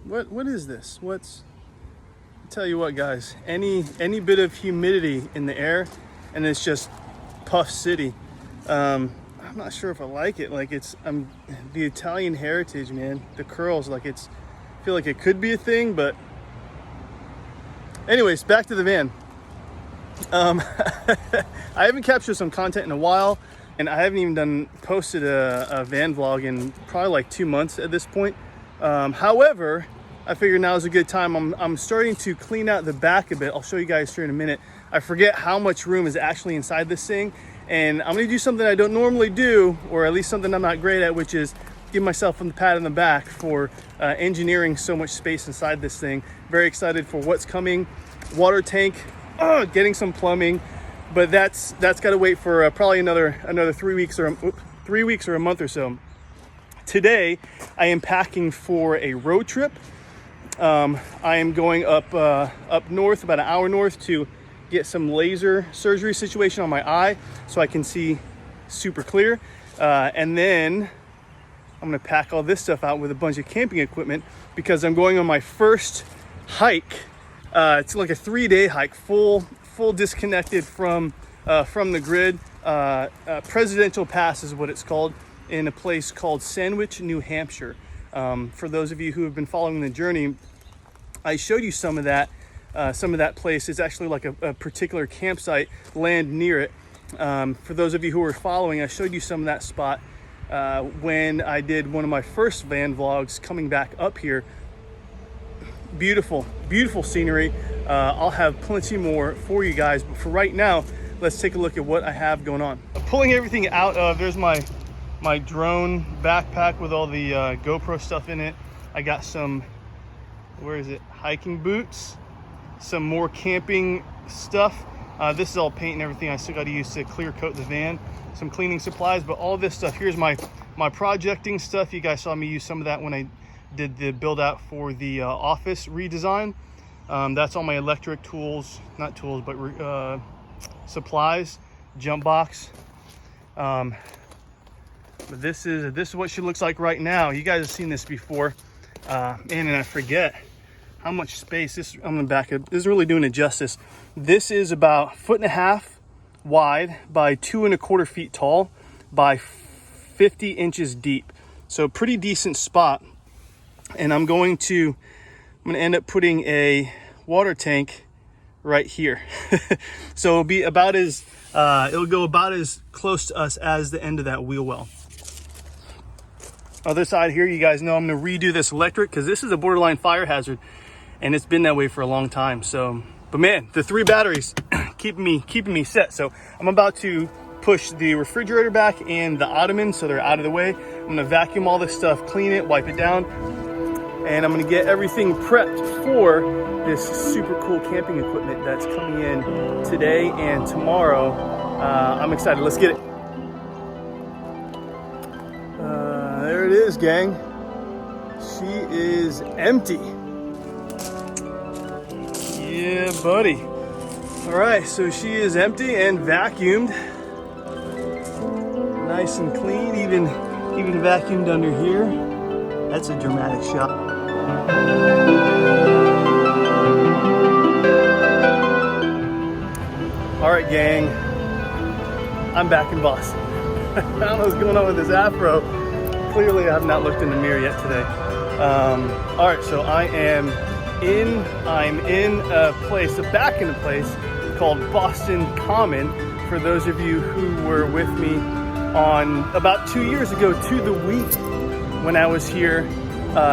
What is this? I'll tell you what, guys, any bit of humidity in the air and it's just Puff City. I'm not sure if I like it. Like the Italian heritage, man. The curls, I feel like it could be a thing, but anyways, back to the van. I haven't captured some content in a while, and I haven't even posted a van vlog in probably like 2 months at this point. However, I figured now is a good time. I'm starting to clean out the back a bit. I'll show you guys here in a minute. I forget how much room is actually inside this thing, and I'm gonna do something I don't normally do, or at least something I'm not great at, which is give myself a pat on the back for engineering so much space inside this thing. Very excited for what's coming. Water tank, getting some plumbing, but that's got to wait for probably another 3 weeks or 3 weeks or a month or so. Today, I am packing for a road trip. I am going up north, about an hour north, to get some laser surgery situation on my eye so I can see super clear. And then I'm gonna pack all this stuff out with a bunch of camping equipment because I'm going on my first hike. It's like a 3-day hike, full disconnected from the grid. Presidential Pass is what it's called, in a place called Sandwich, New Hampshire. For those of you who have been following the journey, I showed you some of that place. It's actually like a particular campsite, land near it. For those of you who were following, I showed you some of that spot when I did one of my first van vlogs coming back up here. Beautiful scenery. I'll have plenty more for you guys, but for right now, let's take a look at what I have going on. I'm pulling everything out of, there's my drone backpack with all the GoPro stuff in it. I got some, hiking boots, some more camping stuff. This is all paint and everything I still got to use to clear coat the van. Some cleaning supplies, but all this stuff, here's my projecting stuff. You guys saw me use some of that when I did the build out for the office redesign. That's all my electric tools, not tools, but supplies, jump box. But this is what she looks like right now. You guys have seen this before. And I forget how much space this, I'm gonna back up. This is really doing it justice. This is about 1.5 feet wide by 2.25 feet tall by 50 inches deep. So pretty decent spot. And I'm gonna end up putting a water tank right here. So it'll be about it'll go about as close to us as the end of that wheel well. Other side here, you guys know I'm gonna redo this electric because this is a borderline fire hazard, and it's been that way for a long time. So, but man, the 3 batteries keeping me set. So I'm about to push the refrigerator back and the ottoman so they're out of the way. I'm gonna vacuum all this stuff, clean it, wipe it down, and I'm gonna get everything prepped for this super cool camping equipment that's coming in today and tomorrow. I'm excited. Let's get it. There it is, gang. She is empty. Yeah, buddy. All right, so she is empty and vacuumed. Nice and clean, even vacuumed under here. That's a dramatic shot. All right, gang. I'm back in Boston. I don't know what's going on with this afro. Clearly, I have not looked in the mirror yet today. All right, so I'm in a place, back in a place called Boston Common. For those of you who were with me on about 2 years ago to the week when I was here,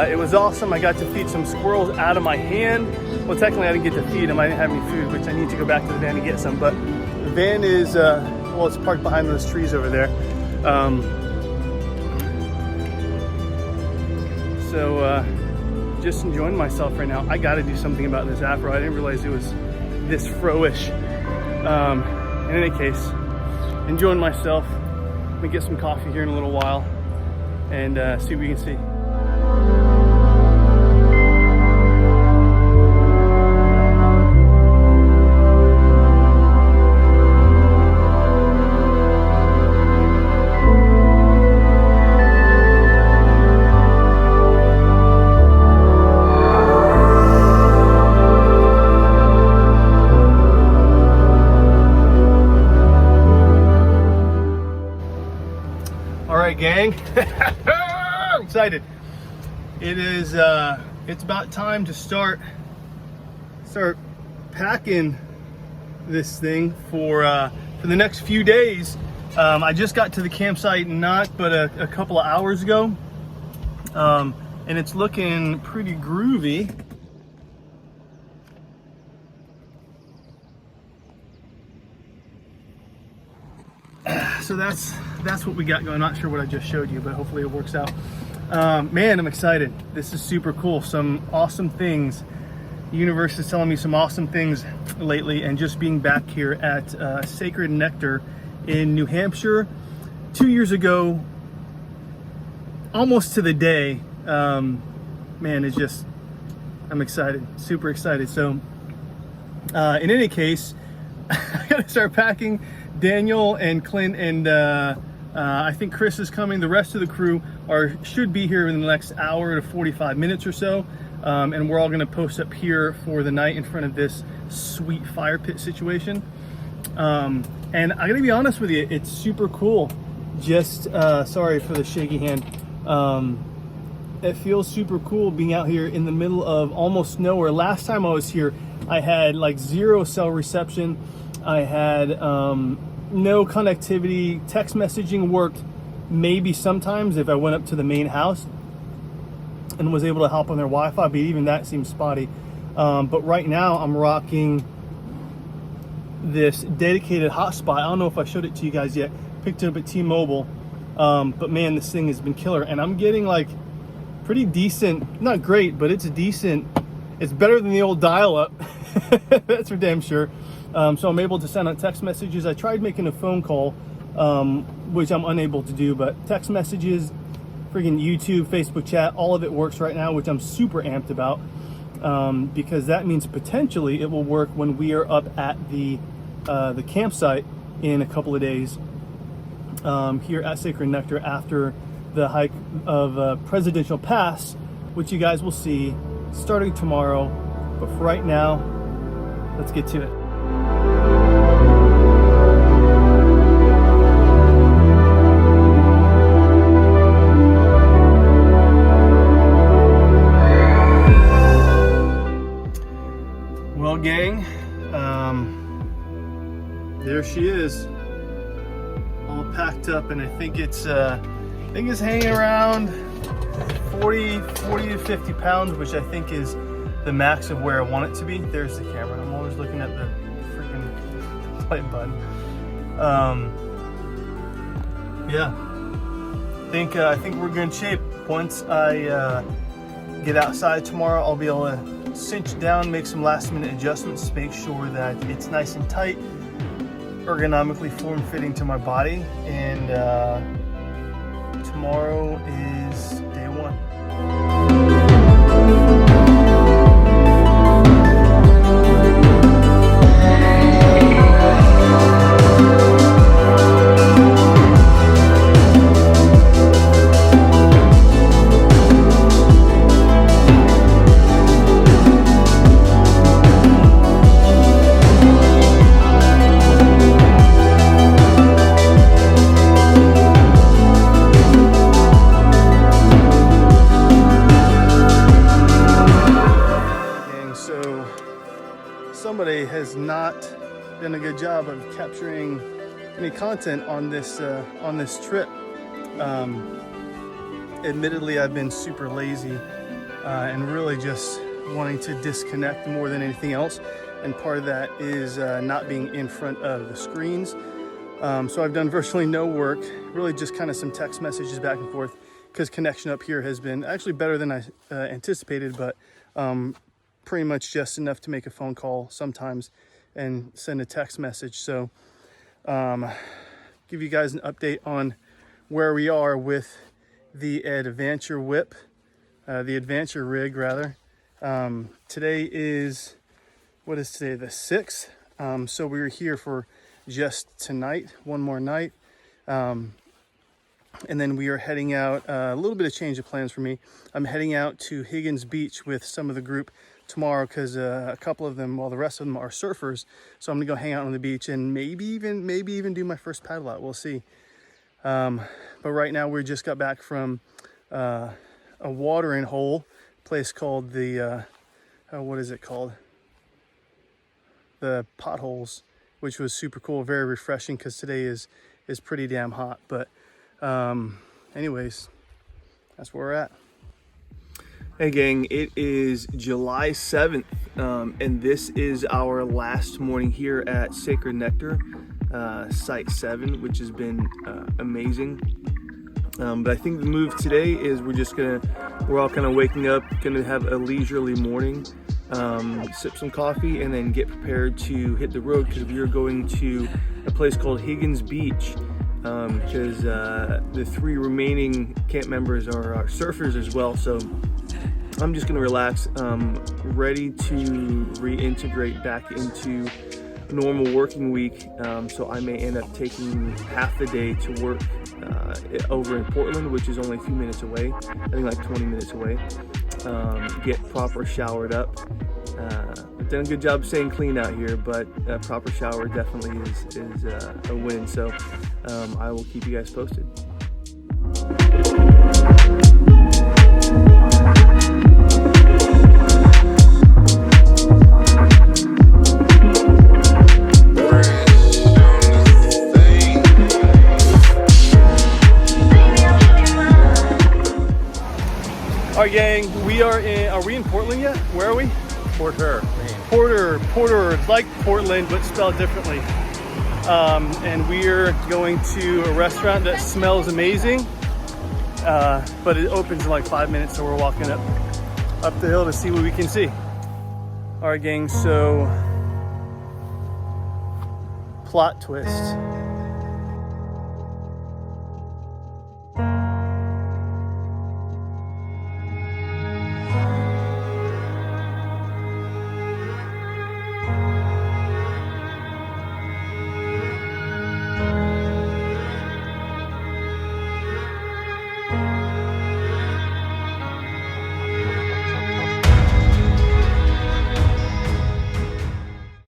it was awesome. I got to feed some squirrels out of my hand. Well, technically I didn't get to feed them. I didn't have any food, which I need to go back to the van and get some. But the van is, well, it's parked behind those trees over there. So just enjoying myself right now. I got to do something about this afro. I didn't realize it was this fro-ish. In any case, enjoying myself. I'm gonna get some coffee here in a little while and see what we can see. I'm excited. It is it's about time to start packing this thing for the next few days. I just got to the campsite not but a couple of hours ago, and it's looking pretty groovy. So that's what we got going. Not sure what I just showed you, but hopefully it works out. Man, I'm excited. This is super cool. Some awesome things. The universe is telling me some awesome things lately, and just being back here at Sacred Nectar in New Hampshire 2 years ago, almost to the day. Man, it's just, I'm excited, super excited. So in any case, I gotta start packing. Daniel and Clint and I think Chris is coming. The rest of the crew should be here in the next hour to 45 minutes or so. And we're all gonna post up here for the night in front of this sweet fire pit situation. And I gotta be honest with you, it's super cool. Just, sorry for the shaky hand. It feels super cool being out here in the middle of almost nowhere. Last time I was here, I had like 0 cell reception. I had no connectivity. Text messaging worked maybe sometimes if I went up to the main house and was able to hop on their Wi-Fi, but even that seems spotty. But right now I'm rocking this dedicated hotspot. I don't know if I showed it to you guys yet. Picked it up at T-Mobile. But man, this thing has been killer. And I'm getting like pretty decent, not great, but it's decent. It's better than the old dial-up. That's for damn sure. So I'm able to send out text messages. I tried making a phone call, which I'm unable to do, but text messages, freaking YouTube, Facebook chat, all of it works right now, which I'm super amped about, because that means potentially it will work when we are up at the campsite in a couple of days, here at Sacred Nectar after the hike of Presidential Pass, which you guys will see starting tomorrow. But for right now, let's get to it. Well, gang, there she is, all packed up, and I think it's hanging around 40 to 50 pounds, which I think is the max of where I want it to be. There's the camera. I'm always looking at the freaking play button. Yeah, I think we're good shape. Once I get outside tomorrow, I'll be able to cinch down, make some last minute adjustments to make sure that it's nice and tight, ergonomically form-fitting to my body, and tomorrow is day one. Somebody has not done a good job of capturing any content on this trip. Admittedly, I've been super lazy and really just wanting to disconnect more than anything else, and part of that is not being in front of the screens. So I've done virtually no work, really just kind of some text messages back and forth, because connection up here has been actually better than I anticipated, but pretty much just enough to make a phone call sometimes and send a text message. So give you guys an update on where we are with the Adventure whip, the Adventure rig rather. Today is, what is today, the 6th? So we were here for just tonight, one more night. And then we are heading out, a little bit of change of plans for me. I'm heading out to Higgins Beach with some of the group tomorrow, because a couple of them, well, the rest of them are surfers. So I'm gonna go hang out on the beach and maybe even do my first paddle out. We'll see. But right now we just got back from a watering hole place called the what is it called? The Potholes, which was super cool, very refreshing because today is pretty damn hot. But anyways, that's where we're at. Hey gang, it is July 7th, and this is our last morning here at Sacred Nectar, Site 7, which has been amazing. But I think the move today is we're all kind of waking up, gonna have a leisurely morning, sip some coffee, and then get prepared to hit the road because we are going to a place called Higgins Beach. Because the 3 remaining camp members are surfers as well, so I'm just gonna relax, ready to reintegrate back into a normal working week. So I may end up taking half the day to work over in Portland, which is only a few minutes away, I think like 20 minutes away. Get proper showered up. I've done a good job staying clean out here, but a proper shower definitely is a win. So I will keep you guys posted. All right, gang, are we in Portland yet? Where are we? Porter, Maine. Porter, like Portland, but spelled differently. And we're going to a restaurant that smells amazing, but it opens in like 5 minutes, so we're walking up the hill to see what we can see. All right, gang, so plot twist.